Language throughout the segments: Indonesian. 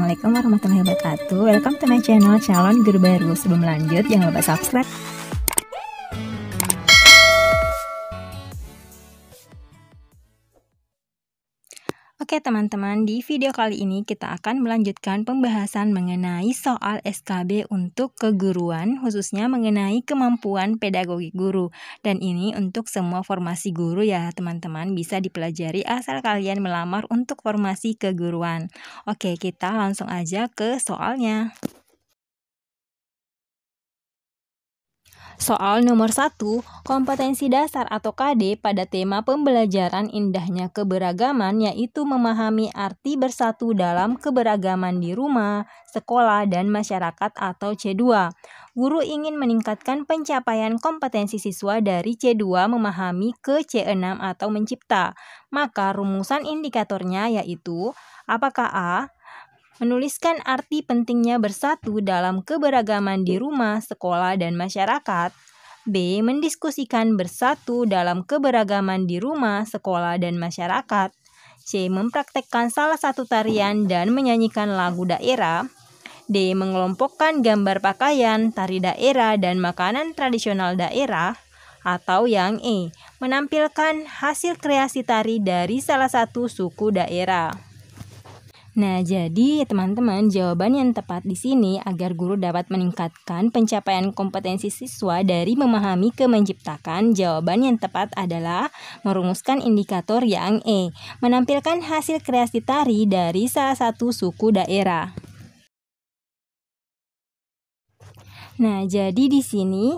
Assalamualaikum warahmatullahi wabarakatuh. Welcome to my channel calon guru baru. Sebelum lanjut jangan lupa subscribe. Oke teman-teman, di video kali ini kita akan melanjutkan pembahasan mengenai soal SKB untuk keguruan, khususnya mengenai kemampuan pedagogi guru. Dan ini untuk semua formasi guru ya teman-teman, bisa dipelajari asal kalian melamar untuk formasi keguruan. Oke, kita langsung aja ke soalnya. Soal nomor 1, kompetensi dasar atau KD pada tema pembelajaran indahnya keberagaman, yaitu memahami arti bersatu dalam keberagaman di rumah, sekolah, dan masyarakat atau C2. Guru ingin meningkatkan pencapaian kompetensi siswa dari C2 memahami ke C6 atau mencipta. Maka rumusan indikatornya yaitu apakah A, menuliskan arti pentingnya bersatu dalam keberagaman di rumah, sekolah, dan masyarakat. B. Mendiskusikan bersatu dalam keberagaman di rumah, sekolah, dan masyarakat. C. Mempraktekkan salah satu tarian dan menyanyikan lagu daerah. D. Mengelompokkan gambar pakaian, tari daerah, dan makanan tradisional daerah. Atau yang E. Menampilkan hasil kreasi tari dari salah satu suku daerah. Nah, jadi teman-teman, jawaban yang tepat di sini agar guru dapat meningkatkan pencapaian kompetensi siswa dari memahami ke menciptakan, jawaban yang tepat adalah merumuskan indikator yang E, menampilkan hasil kreasi tari dari salah satu suku daerah. Nah, jadi di sini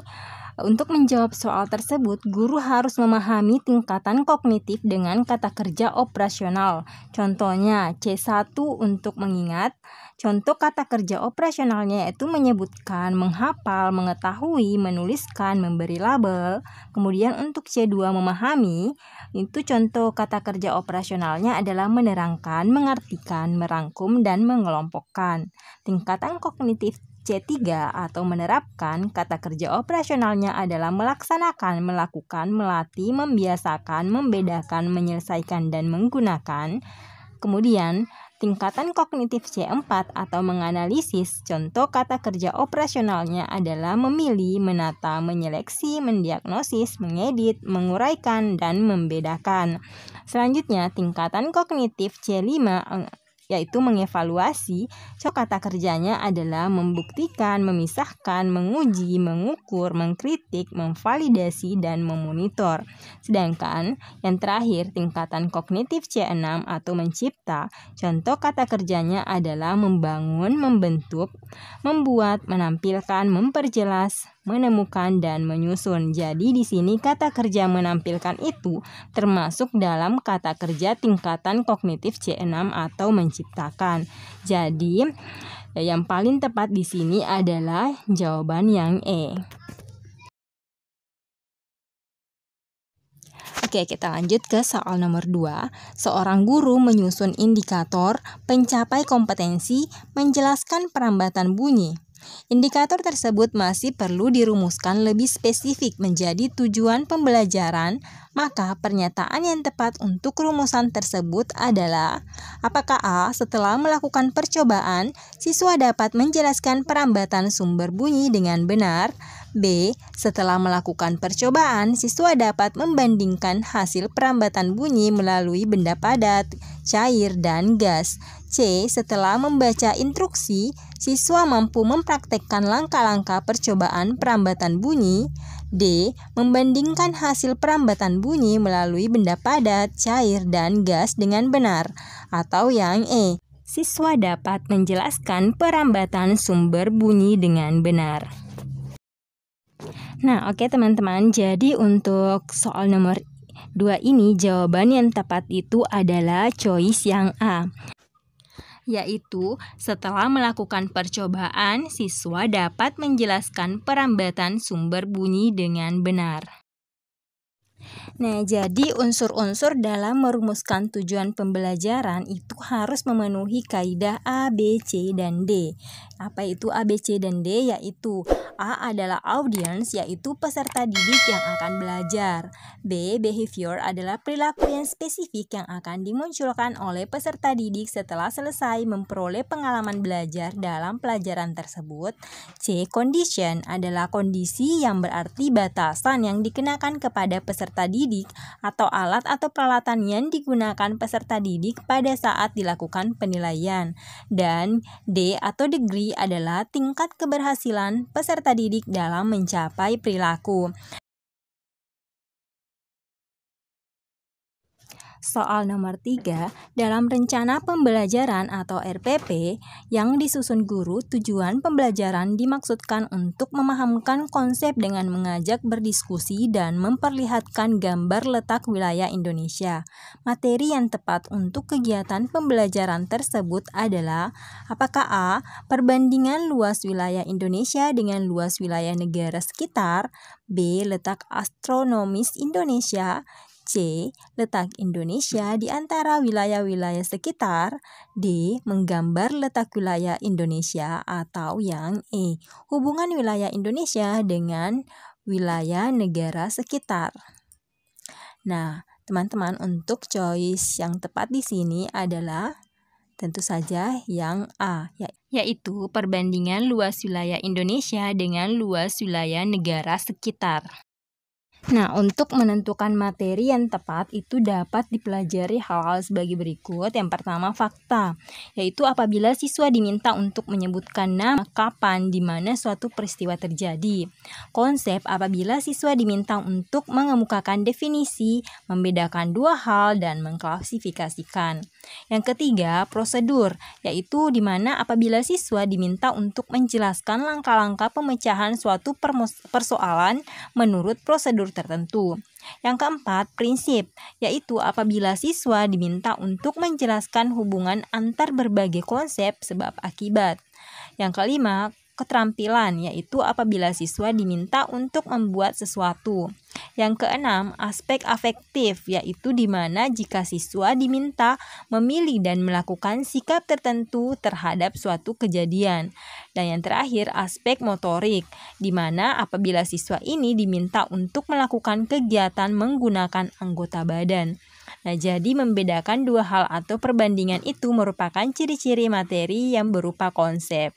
untuk menjawab soal tersebut, guru harus memahami tingkatan kognitif dengan kata kerja operasional. Contohnya, C1 untuk mengingat. Contoh kata kerja operasionalnya yaitu menyebutkan, menghafal, mengetahui, menuliskan, memberi label. Kemudian untuk C2 memahami, itu contoh kata kerja operasionalnya adalah menerangkan, mengartikan, merangkum, dan mengelompokkan. Tingkatan kognitif C3 atau menerapkan, kata kerja operasionalnya adalah melaksanakan, melakukan, melatih, membiasakan, membedakan, menyelesaikan, dan menggunakan. Kemudian, tingkatan kognitif C4 atau menganalisis, contoh kata kerja operasionalnya adalah memilih, menata, menyeleksi, mendiagnosis, mengedit, menguraikan, dan membedakan. Selanjutnya, tingkatan kognitif C5 yaitu mengevaluasi, kata kerjanya adalah membuktikan, memisahkan, menguji, mengukur, mengkritik, memvalidasi, dan memonitor. Sedangkan yang terakhir, tingkatan kognitif C6 atau mencipta, contoh kata kerjanya adalah membangun, membentuk, membuat, menampilkan, memperjelas, menemukan, dan menyusun. Jadi di sini kata kerja menampilkan itu termasuk dalam kata kerja tingkatan kognitif C6 atau menciptakan. Jadi yang paling tepat di sini adalah jawaban yang E. Oke, kita lanjut ke soal nomor 2. Seorang guru menyusun indikator pencapai kompetensi menjelaskan perambatan bunyi. Indikator tersebut masih perlu dirumuskan lebih spesifik menjadi tujuan pembelajaran, maka pernyataan yang tepat untuk rumusan tersebut adalah apakah A. Setelah melakukan percobaan, siswa dapat menjelaskan perambatan sumber bunyi dengan benar. B. Setelah melakukan percobaan, siswa dapat membandingkan hasil perambatan bunyi melalui benda padat, cair, dan gas. C. Setelah membaca instruksi, siswa mampu mempraktekkan langkah-langkah percobaan perambatan bunyi. D. Membandingkan hasil perambatan bunyi melalui benda padat, cair, dan gas dengan benar. Atau yang E. Siswa dapat menjelaskan perambatan sumber bunyi dengan benar. Nah, oke teman-teman, jadi untuk soal nomor 2 ini jawaban yang tepat itu adalah choice yang A, yaitu setelah melakukan percobaan, siswa dapat menjelaskan perambatan sumber bunyi dengan benar. Nah, jadi unsur-unsur dalam merumuskan tujuan pembelajaran itu harus memenuhi kaidah A, B, C, dan D. Apa itu A, B, C, dan D? Yaitu A adalah audience, yaitu peserta didik yang akan belajar. B, behavior adalah perilaku yang spesifik yang akan dimunculkan oleh peserta didik setelah selesai memperoleh pengalaman belajar dalam pelajaran tersebut. C, condition adalah kondisi yang berarti batasan yang dikenakan kepada peserta didik atau alat atau peralatan yang digunakan peserta didik pada saat dilakukan penilaian. Dan D atau degree adalah tingkat keberhasilan peserta didik dalam mencapai perilaku. Soal nomor 3, dalam rencana pembelajaran atau RPP yang disusun guru, tujuan pembelajaran dimaksudkan untuk memahamkan konsep dengan mengajak berdiskusi dan memperlihatkan gambar letak wilayah Indonesia. Materi yang tepat untuk kegiatan pembelajaran tersebut adalah apakah A. Perbandingan luas wilayah Indonesia dengan luas wilayah negara sekitar, B. Letak astronomis Indonesia, C. Letak Indonesia di antara wilayah-wilayah sekitar, D. Menggambar letak wilayah Indonesia, atau yang E. Hubungan wilayah Indonesia dengan wilayah negara sekitar. Nah, teman-teman, untuk choice yang tepat di sini adalah tentu saja yang A, yaitu perbandingan luas wilayah Indonesia dengan luas wilayah negara sekitar. Nah, untuk menentukan materi yang tepat itu dapat dipelajari hal-hal sebagai berikut. Yang pertama, fakta, yaitu apabila siswa diminta untuk menyebutkan nama, kapan, di mana suatu peristiwa terjadi. Konsep, apabila siswa diminta untuk mengemukakan definisi, membedakan dua hal, dan mengklasifikasikan. Yang ketiga, prosedur, yaitu di mana apabila siswa diminta untuk menjelaskan langkah-langkah pemecahan suatu persoalan menurut prosedur tertentu. Yang keempat, prinsip, yaitu apabila siswa diminta untuk menjelaskan hubungan antar berbagai konsep sebab akibat. Yang kelima, keterampilan, yaitu apabila siswa diminta untuk membuat sesuatu. Yang keenam, aspek afektif, yaitu di mana jika siswa diminta memilih dan melakukan sikap tertentu terhadap suatu kejadian. Dan yang terakhir, aspek motorik, di mana apabila siswa ini diminta untuk melakukan kegiatan menggunakan anggota badan. Nah, jadi membedakan dua hal atau perbandingan itu merupakan ciri-ciri materi yang berupa konsep.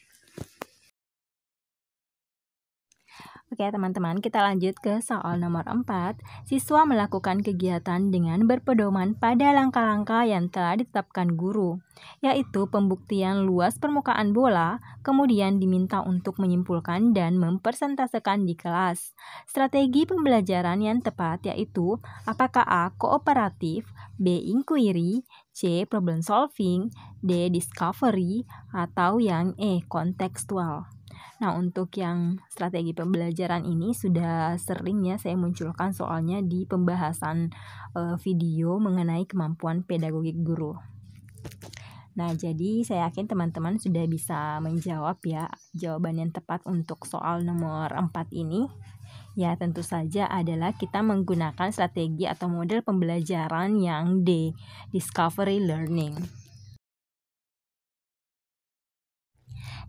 Oke teman-teman, kita lanjut ke soal nomor 4. Siswa melakukan kegiatan dengan berpedoman pada langkah-langkah yang telah ditetapkan guru, yaitu pembuktian luas permukaan bola, kemudian diminta untuk menyimpulkan dan mempresentasekan di kelas. Strategi pembelajaran yang tepat yaitu apakah A. Kooperatif, B. Inquiry, C. Problem solving, D. Discovery, atau yang E. Kontekstual. Nah, untuk yang strategi pembelajaran ini sudah sering ya saya munculkan soalnya di pembahasan video mengenai kemampuan pedagogik guru. Nah, jadi saya yakin teman-teman sudah bisa menjawab ya jawaban yang tepat untuk soal nomor 4 ini. Ya, tentu saja adalah kita menggunakan strategi atau model pembelajaran yang D, Discovery Learning.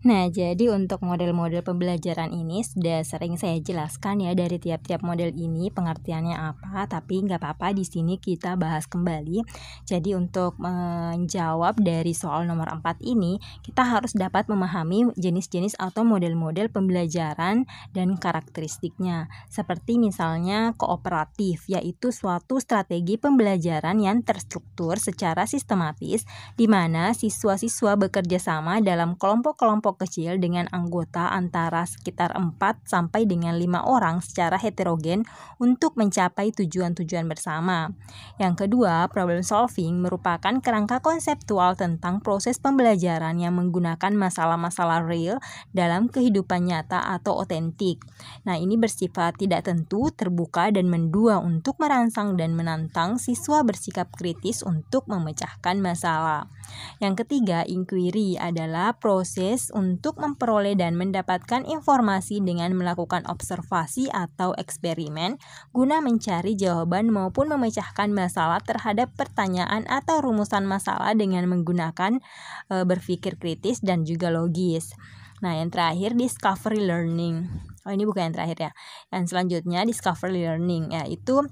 Nah, jadi untuk model-model pembelajaran ini sudah sering saya jelaskan ya dari tiap-tiap model ini pengertiannya apa, tapi nggak apa-apa di sini kita bahas kembali. Jadi untuk menjawab dari soal nomor 4 ini, kita harus dapat memahami jenis-jenis atau model-model pembelajaran dan karakteristiknya. Seperti misalnya kooperatif, yaitu suatu strategi pembelajaran yang terstruktur secara sistematis di mana siswa-siswa bekerja sama dalam kelompok-kelompok kecil dengan anggota antara sekitar 4 sampai dengan 5 orang secara heterogen untuk mencapai tujuan-tujuan bersama. Yang kedua, problem solving merupakan kerangka konseptual tentang proses pembelajaran yang menggunakan masalah-masalah real dalam kehidupan nyata atau otentik. Nah, ini bersifat tidak tentu, terbuka, dan mendua untuk merangsang dan menantang siswa bersikap kritis untuk memecahkan masalah. Yang ketiga, inquiry adalah proses untuk memperoleh dan mendapatkan informasi dengan melakukan observasi atau eksperimen guna mencari jawaban maupun memecahkan masalah terhadap pertanyaan atau rumusan masalah dengan menggunakan berpikir kritis dan juga logis. Nah, yang terakhir discovery learning. Oh, ini bukan yang terakhir ya. Yang selanjutnya discovery learning, yaitu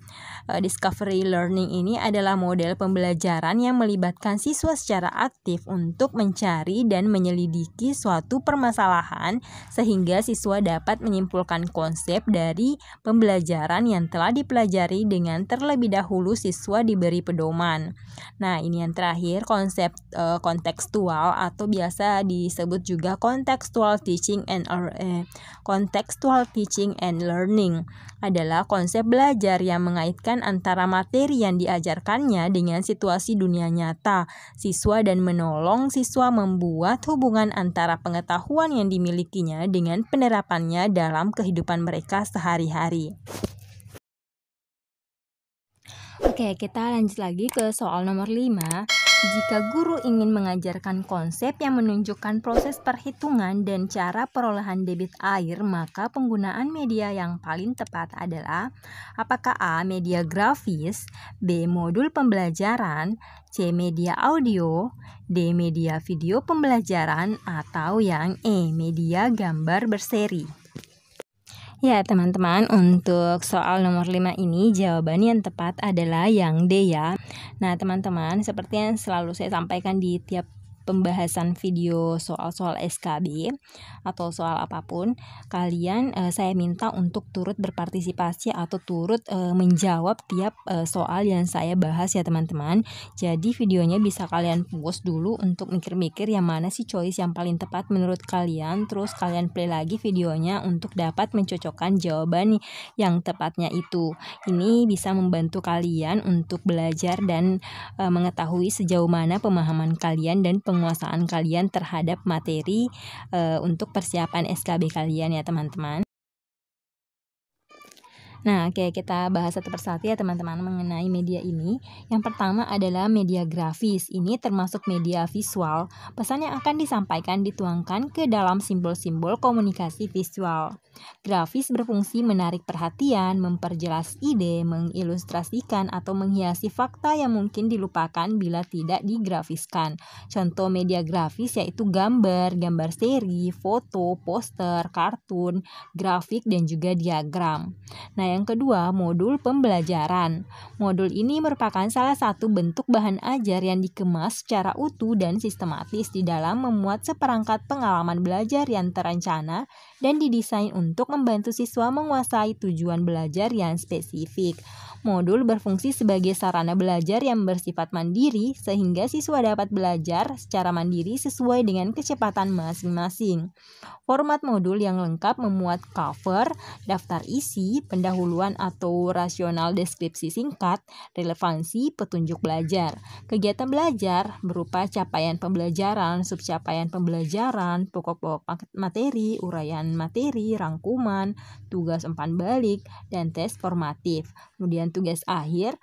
discovery learning ini adalah model pembelajaran yang melibatkan siswa secara aktif untuk mencari dan menyelidiki suatu permasalahan sehingga siswa dapat menyimpulkan konsep dari pembelajaran yang telah dipelajari dengan terlebih dahulu siswa diberi pedoman. Nah, ini yang terakhir konsep kontekstual atau biasa disebut juga contextual teaching and learning adalah konsep belajar yang mengaitkan antara materi yang diajarkannya dengan situasi dunia nyata siswa dan menolong siswa membuat hubungan antara pengetahuan yang dimilikinya dengan penerapannya dalam kehidupan mereka sehari-hari. Oke, kita lanjut lagi ke soal nomor 5. Jika guru ingin mengajarkan konsep yang menunjukkan proses perhitungan dan cara perolehan debit air, maka penggunaan media yang paling tepat adalah apakah A. media grafis, B. modul pembelajaran, C. media audio, D. media video pembelajaran, atau yang E. media gambar berseri. Ya teman-teman, untuk soal nomor 5 ini jawaban yang tepat adalah yang D ya. Nah teman-teman, seperti yang selalu saya sampaikan di tiap pembahasan video soal-soal SKB atau soal apapun, kalian saya minta untuk turut berpartisipasi atau turut menjawab tiap soal yang saya bahas ya teman-teman. Jadi videonya bisa kalian pause dulu untuk mikir-mikir yang mana sih choice yang paling tepat menurut kalian, terus kalian play lagi videonya untuk dapat mencocokkan jawaban yang tepatnya itu. Ini bisa membantu kalian untuk belajar dan mengetahui sejauh mana pemahaman kalian dan penguasaan kalian terhadap materi untuk persiapan SKB kalian ya teman-teman. Nah, oke, kita bahas satu persatu ya teman-teman mengenai media ini. Yang pertama adalah media grafis. Ini termasuk media visual. Pesan yang akan disampaikan dituangkan ke dalam simbol-simbol komunikasi visual. Grafis berfungsi menarik perhatian, memperjelas ide, mengilustrasikan atau menghiasi fakta yang mungkin dilupakan bila tidak digrafiskan. Contoh media grafis yaitu gambar, gambar seri, foto, poster, kartun, grafik, dan juga diagram. Nah, yang kedua, modul pembelajaran. Modul ini merupakan salah satu bentuk bahan ajar yang dikemas secara utuh dan sistematis di dalam memuat seperangkat pengalaman belajar yang terencana dan didesain untuk membantu siswa menguasai tujuan belajar yang spesifik. Modul berfungsi sebagai sarana belajar yang bersifat mandiri sehingga siswa dapat belajar secara mandiri sesuai dengan kecepatan masing-masing. Format modul yang lengkap memuat cover, daftar isi, pendahuluan atau rasional deskripsi singkat, relevansi, petunjuk belajar. Kegiatan belajar berupa capaian pembelajaran, subcapaian pembelajaran, pokok-pokok materi, uraian materi, rangkuman, tugas umpan balik, dan tes formatif. Kemudian tes akhir,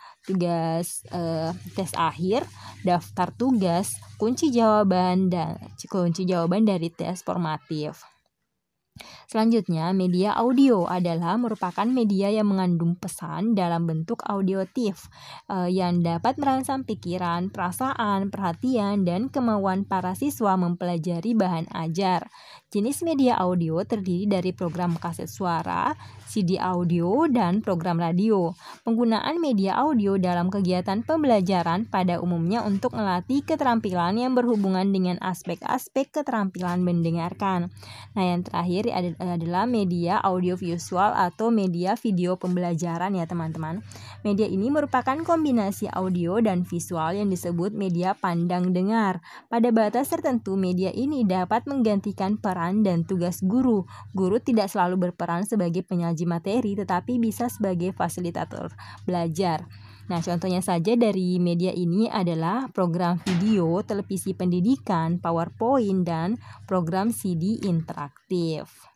daftar tugas, kunci jawaban dari tes formatif. Selanjutnya, media audio adalah merupakan media yang mengandung pesan dalam bentuk audiotif yang dapat merangsang pikiran, perasaan, perhatian, dan kemauan para siswa mempelajari bahan ajar. Jenis media audio terdiri dari program kaset suara, CD audio, dan program radio. Penggunaan media audio dalam kegiatan pembelajaran pada umumnya untuk melatih keterampilan yang berhubungan dengan aspek-aspek keterampilan mendengarkan. Nah, yang terakhir adalah media audiovisual atau media video pembelajaran ya teman-teman. Media ini merupakan kombinasi audio dan visual yang disebut media pandang dengar. Pada batas tertentu, media ini dapat menggantikan peran dan tugas guru. Guru tidak selalu berperan sebagai penyaji materi, tetapi bisa sebagai fasilitator belajar. Nah, contohnya saja dari media ini adalah program video, televisi pendidikan, PowerPoint, dan program CD interaktif.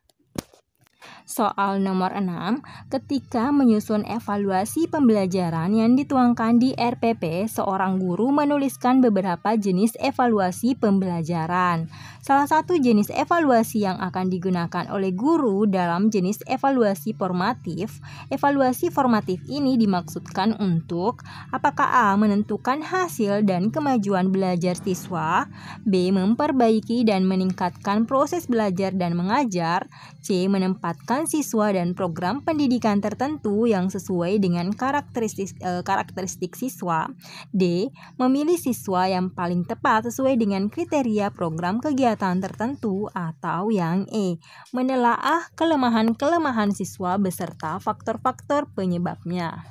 Soal nomor 6, ketika menyusun evaluasi pembelajaran yang dituangkan di RPP, seorang guru menuliskan beberapa jenis evaluasi pembelajaran. Salah satu jenis evaluasi yang akan digunakan oleh guru dalam jenis evaluasi formatif. Evaluasi formatif ini dimaksudkan untuk apakah A. menentukan hasil dan kemajuan belajar siswa, B. memperbaiki dan meningkatkan proses belajar dan mengajar, C. menempatkan siswa dan program pendidikan tertentu yang sesuai dengan karakteristik siswa, D. memilih siswa yang paling tepat sesuai dengan kriteria program kegiatan tertentu, atau yang E. menelaah kelemahan-kelemahan siswa beserta faktor-faktor penyebabnya.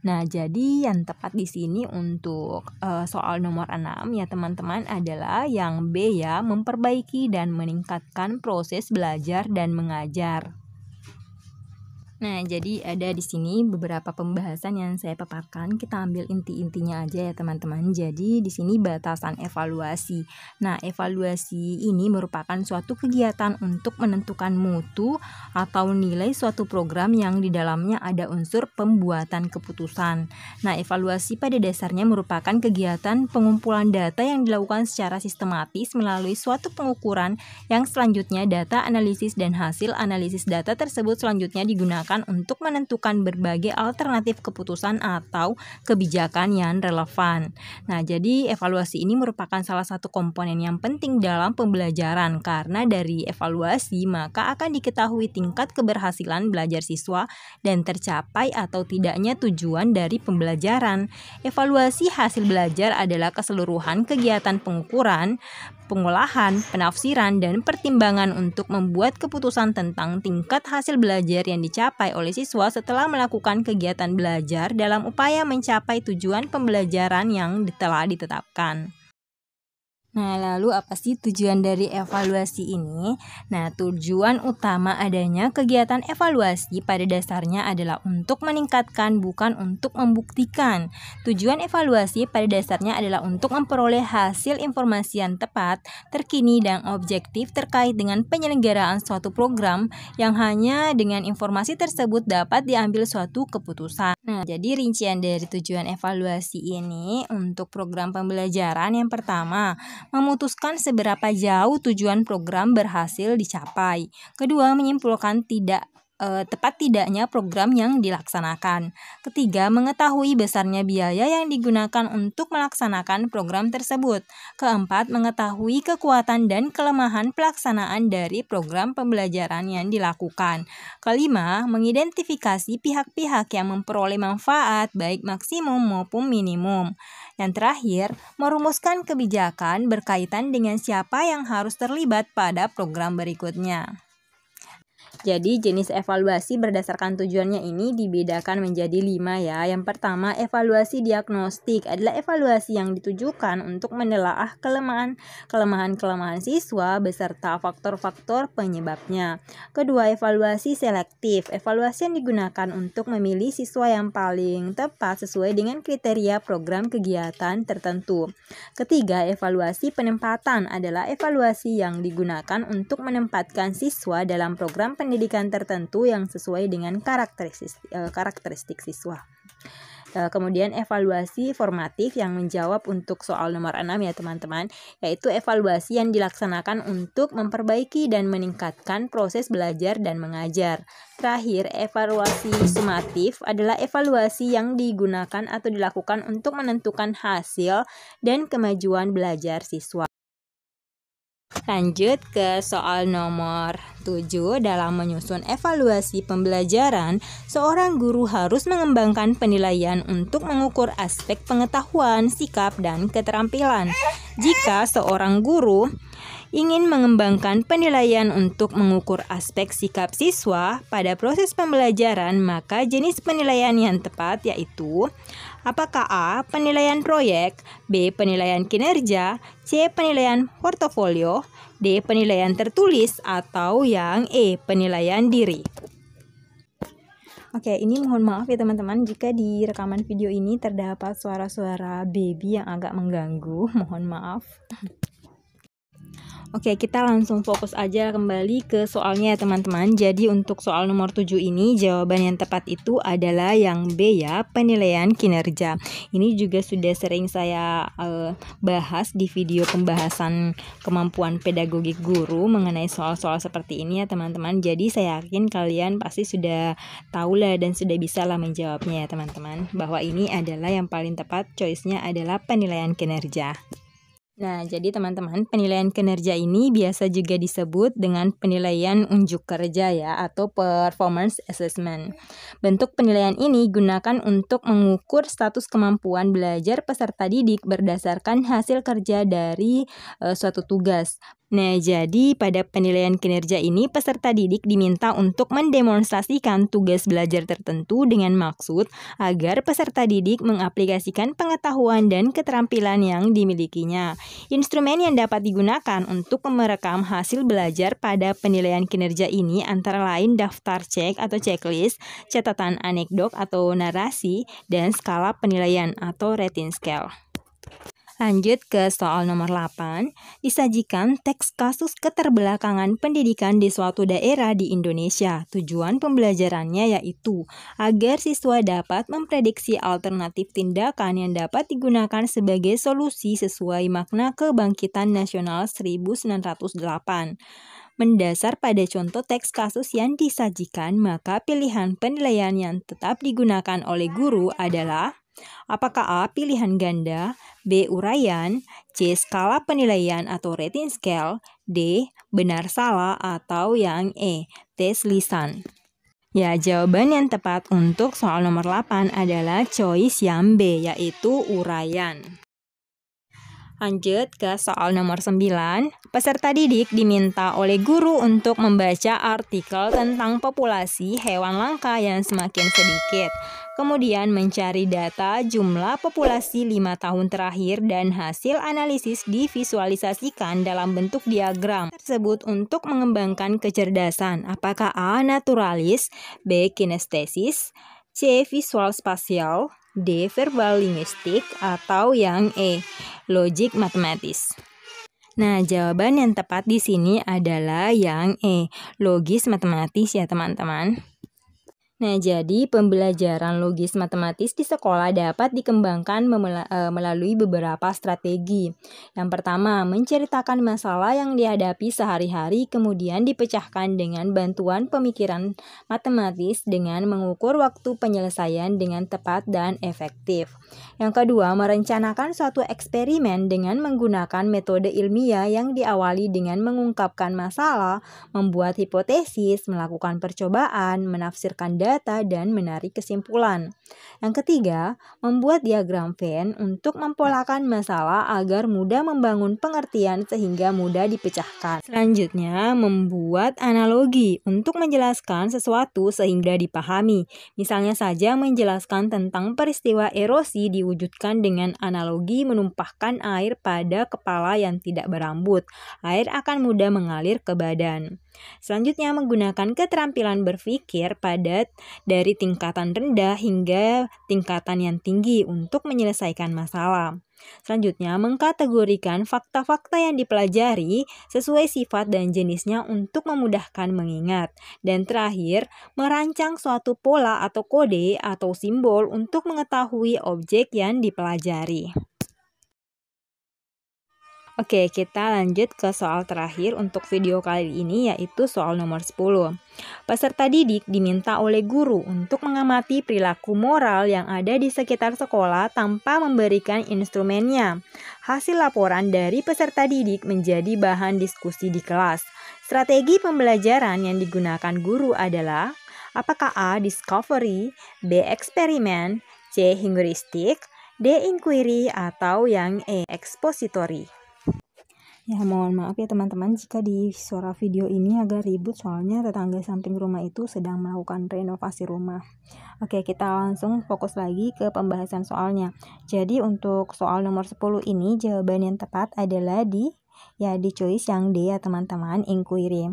Nah, jadi yang tepat di sini untuk soal nomor 6 ya teman-teman adalah yang B ya, memperbaiki dan meningkatkan proses belajar dan mengajar. Nah, jadi ada di sini beberapa pembahasan yang saya paparkan. Kita ambil inti-intinya aja ya teman-teman. Jadi di sini batasan evaluasi. Nah, evaluasi ini merupakan suatu kegiatan untuk menentukan mutu atau nilai suatu program yang di dalamnya ada unsur pembuatan keputusan. Nah, evaluasi pada dasarnya merupakan kegiatan pengumpulan data yang dilakukan secara sistematis melalui suatu pengukuran yang selanjutnya data analisis dan hasil analisis data tersebut selanjutnya digunakan untuk menentukan berbagai alternatif keputusan atau kebijakan yang relevan. Nah, jadi evaluasi ini merupakan salah satu komponen yang penting dalam pembelajaran karena dari evaluasi maka akan diketahui tingkat keberhasilan belajar siswa dan tercapai atau tidaknya tujuan dari pembelajaran. Evaluasi hasil belajar adalah keseluruhan kegiatan pengukuran, pengolahan, penafsiran, dan pertimbangan untuk membuat keputusan tentang tingkat hasil belajar yang dicapai oleh siswa setelah melakukan kegiatan belajar dalam upaya mencapai tujuan pembelajaran yang telah ditetapkan. Nah, lalu apa sih tujuan dari evaluasi ini? Nah, tujuan utama adanya kegiatan evaluasi pada dasarnya adalah untuk meningkatkan, bukan untuk membuktikan. Tujuan evaluasi pada dasarnya adalah untuk memperoleh hasil informasi yang tepat, terkini, dan objektif terkait dengan penyelenggaraan suatu program yang hanya dengan informasi tersebut dapat diambil suatu keputusan. Nah, jadi rincian dari tujuan evaluasi ini untuk program pembelajaran yang pertama, memutuskan seberapa jauh tujuan program berhasil dicapai. Kedua, menyimpulkan tepat tidaknya program yang dilaksanakan. Ketiga, mengetahui besarnya biaya yang digunakan untuk melaksanakan program tersebut. Keempat, mengetahui kekuatan dan kelemahan pelaksanaan dari program pembelajaran yang dilakukan. Kelima, mengidentifikasi pihak-pihak yang memperoleh manfaat baik maksimum maupun minimum. Yang terakhir, merumuskan kebijakan berkaitan dengan siapa yang harus terlibat pada program berikutnya. Jadi jenis evaluasi berdasarkan tujuannya ini dibedakan menjadi 5 ya. Yang pertama, evaluasi diagnostik adalah evaluasi yang ditujukan untuk menelaah kelemahan siswa beserta faktor-faktor penyebabnya. Kedua, evaluasi selektif. Evaluasi yang digunakan untuk memilih siswa yang paling tepat sesuai dengan kriteria program kegiatan tertentu. Ketiga, evaluasi penempatan adalah evaluasi yang digunakan untuk menempatkan siswa dalam program pendidikan tertentu yang sesuai dengan karakteristik siswa. Kemudian evaluasi formatif yang menjawab untuk soal nomor 6 ya teman-teman, yaitu evaluasi yang dilaksanakan untuk memperbaiki dan meningkatkan proses belajar dan mengajar. Terakhir, evaluasi sumatif adalah evaluasi yang digunakan atau dilakukan untuk menentukan hasil dan kemajuan belajar siswa. Lanjut ke soal nomor 7. Dalam menyusun evaluasi pembelajaran, seorang guru harus mengembangkan penilaian untuk mengukur aspek pengetahuan, sikap, dan keterampilan. Jika seorang guru ingin mengembangkan penilaian untuk mengukur aspek sikap siswa pada proses pembelajaran, maka jenis penilaian yang tepat yaitu apakah A. penilaian proyek, B. penilaian kinerja, C. penilaian portofolio, D. penilaian tertulis, atau yang E. penilaian diri. Oke, ini mohon maaf ya teman-teman jika di rekaman video ini terdapat suara-suara baby yang agak mengganggu, mohon maaf. Oke, kita langsung fokus aja kembali ke soalnya ya teman-teman. Jadi untuk soal nomor 7 ini jawaban yang tepat itu adalah yang B ya, penilaian kinerja. Ini juga sudah sering saya bahas di video pembahasan kemampuan pedagogik guru mengenai soal-soal seperti ini ya teman-teman. Jadi saya yakin kalian pasti sudah tahu lah dan sudah bisa lah menjawabnya ya teman-teman. Bahwa ini adalah yang paling tepat, choice-nya adalah penilaian kinerja. Nah, jadi teman-teman, penilaian kinerja ini biasa juga disebut dengan penilaian unjuk kerja ya, atau performance assessment. Bentuk penilaian ini gunakan untuk mengukur status kemampuan belajar peserta didik berdasarkan hasil kerja dari suatu tugas. Nah, jadi pada penilaian kinerja ini peserta didik diminta untuk mendemonstrasikan tugas belajar tertentu dengan maksud agar peserta didik mengaplikasikan pengetahuan dan keterampilan yang dimilikinya. Instrumen yang dapat digunakan untuk merekam hasil belajar pada penilaian kinerja ini antara lain daftar cek atau checklist, catatan anekdot atau narasi, dan skala penilaian atau rating scale. Lanjut ke soal nomor 8. Disajikan teks kasus keterbelakangan pendidikan di suatu daerah di Indonesia. Tujuan pembelajarannya yaitu agar siswa dapat memprediksi alternatif tindakan yang dapat digunakan sebagai solusi sesuai makna Kebangkitan Nasional 1908. Mendasar pada contoh teks kasus yang disajikan, maka pilihan penilaian yang tetap digunakan oleh guru adalah apakah A. Pilihan ganda, B. Uraian, C. Skala penilaian atau rating scale, D. Benar salah, atau yang E. Tes lisan. Ya, jawaban yang tepat untuk soal nomor 8 adalah choice yang B, yaitu uraian. Lanjut ke soal nomor 9. Peserta didik diminta oleh guru untuk membaca artikel tentang populasi hewan langka yang semakin sedikit. Kemudian mencari data jumlah populasi 5 tahun terakhir dan hasil analisis divisualisasikan dalam bentuk diagram tersebut untuk mengembangkan kecerdasan. Apakah A. Naturalis, B. Kinestesis, C. Visual spasial, D. Verbal linguistik, atau yang E. Logik matematis. Nah, jawaban yang tepat di sini adalah yang E. Logis matematis ya teman-teman. Nah, jadi pembelajaran logis matematis di sekolah dapat dikembangkan melalui beberapa strategi. Yang pertama, menceritakan masalah yang dihadapi sehari-hari kemudian dipecahkan dengan bantuan pemikiran matematis dengan mengukur waktu penyelesaian dengan tepat dan efektif. Yang kedua, merencanakan suatu eksperimen dengan menggunakan metode ilmiah yang diawali dengan mengungkapkan masalah, membuat hipotesis, melakukan percobaan, menafsirkan data, dan menarik kesimpulan. Yang ketiga, membuat diagram Venn untuk mempolakan masalah agar mudah membangun pengertian sehingga mudah dipecahkan. Selanjutnya, membuat analogi untuk menjelaskan sesuatu sehingga dipahami. Misalnya saja menjelaskan tentang peristiwa erosi diwujudkan dengan analogi menumpahkan air pada kepala yang tidak berambut. Air akan mudah mengalir ke badan. Selanjutnya, menggunakan keterampilan berpikir padat dari tingkatan rendah hingga tingkatan yang tinggi untuk menyelesaikan masalah. Selanjutnya, mengkategorikan fakta-fakta yang dipelajari sesuai sifat dan jenisnya untuk memudahkan mengingat. Dan terakhir, merancang suatu pola atau kode atau simbol untuk mengetahui objek yang dipelajari. Oke, kita lanjut ke soal terakhir untuk video kali ini, yaitu soal nomor 10. Peserta didik diminta oleh guru untuk mengamati perilaku moral yang ada di sekitar sekolah tanpa memberikan instrumennya. Hasil laporan dari peserta didik menjadi bahan diskusi di kelas. Strategi pembelajaran yang digunakan guru adalah apakah A. Discovery, B. Eksperimen, C. Heuristik, D. Inquiry, atau yang E. Expository. Ya, mohon maaf ya teman-teman jika di suara video ini agak ribut soalnya tetangga samping rumah itu sedang melakukan renovasi rumah. Oke, kita langsung fokus lagi ke pembahasan soalnya. Jadi untuk soal nomor 10 ini jawaban yang tepat adalah di choice yang D ya teman-teman, inquiry.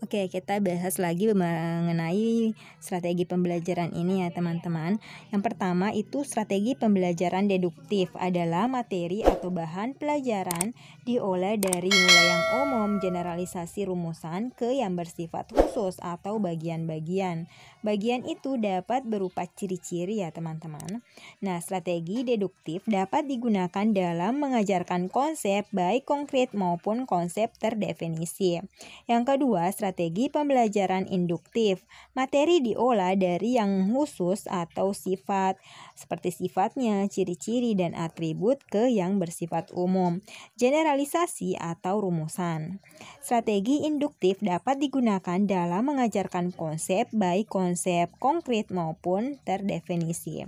Oke, kita bahas lagi mengenai strategi pembelajaran ini ya teman-teman. Yang pertama itu strategi pembelajaran deduktif adalah materi atau bahan pelajaran diolah dari mulai yang umum, generalisasi rumusan ke yang bersifat khusus atau bagian-bagian. Bagian itu dapat berupa ciri-ciri ya teman-teman. Nah, strategi deduktif dapat digunakan dalam mengajarkan konsep baik konkret maupun konsep terdefinisi. Yang kedua, strategi pembelajaran induktif. Materi diolah dari yang khusus atau sifat, seperti sifatnya, ciri-ciri, dan atribut ke yang bersifat umum, generalisasi atau rumusan. Strategi induktif dapat digunakan dalam mengajarkan konsep, baik konsep konkret maupun terdefinisi.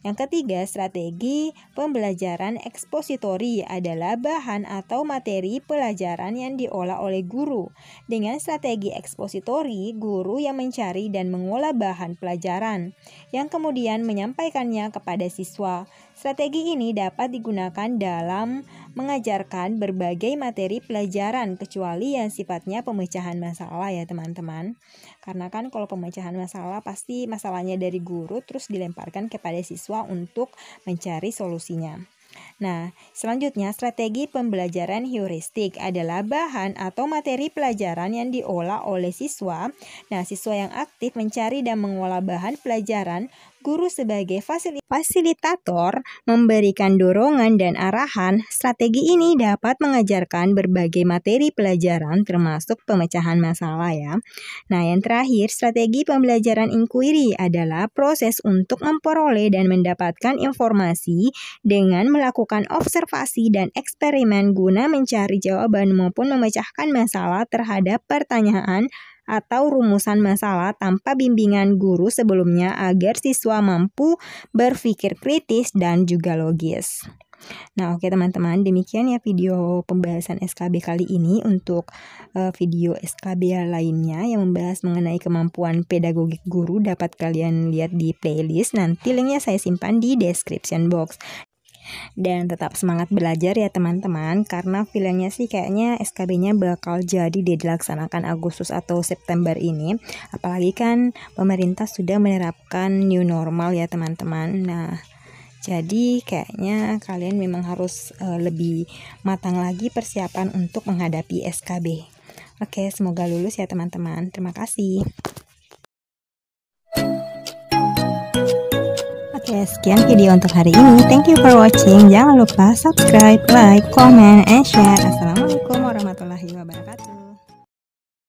Yang ketiga, strategi pembelajaran ekspositori adalah bahan atau materi pelajaran yang diolah oleh guru. Dengan strategi ekspositori, guru yang mencari dan mengolah bahan pelajaran, yang kemudian menyampaikannya kepada siswa. Strategi ini dapat digunakan dalam mengajarkan berbagai materi pelajaran, kecuali yang sifatnya pemecahan masalah ya teman-teman. Karena kan kalau pemecahan masalah pasti masalahnya dari guru terus dilemparkan kepada siswa untuk mencari solusinya. Nah, selanjutnya strategi pembelajaran heuristik adalah bahan atau materi pelajaran yang diolah oleh siswa. Nah, siswa yang aktif mencari dan mengolah bahan pelajaran, guru sebagai fasilitator memberikan dorongan dan arahan. Strategi ini dapat mengajarkan berbagai materi pelajaran termasuk pemecahan masalah ya. Nah, yang terakhir, strategi pembelajaran inquiry adalah proses untuk memperoleh dan mendapatkan informasi dengan melakukan observasi dan eksperimen guna mencari jawaban maupun memecahkan masalah terhadap pertanyaan atau rumusan masalah tanpa bimbingan guru sebelumnya agar siswa mampu berpikir kritis dan juga logis. Nah, oke teman-teman, demikian ya video pembahasan SKB kali ini. Untuk video SKB lainnya yang membahas mengenai kemampuan pedagogik guru dapat kalian lihat di playlist. Nanti linknya saya simpan di description box. Dan tetap semangat belajar ya teman-teman, karena feelingnya sih kayaknya SKB-nya bakal jadi dilaksanakan Agustus atau September ini. Apalagi kan pemerintah sudah menerapkan new normal ya teman-teman. Nah, jadi kayaknya kalian memang harus lebih matang lagi persiapan untuk menghadapi SKB. Oke, semoga lulus ya teman-teman. Terima kasih. Oke, sekian video untuk hari ini. Thank you for watching. Jangan lupa subscribe, like, comment, and share. Assalamualaikum warahmatullahi wabarakatuh.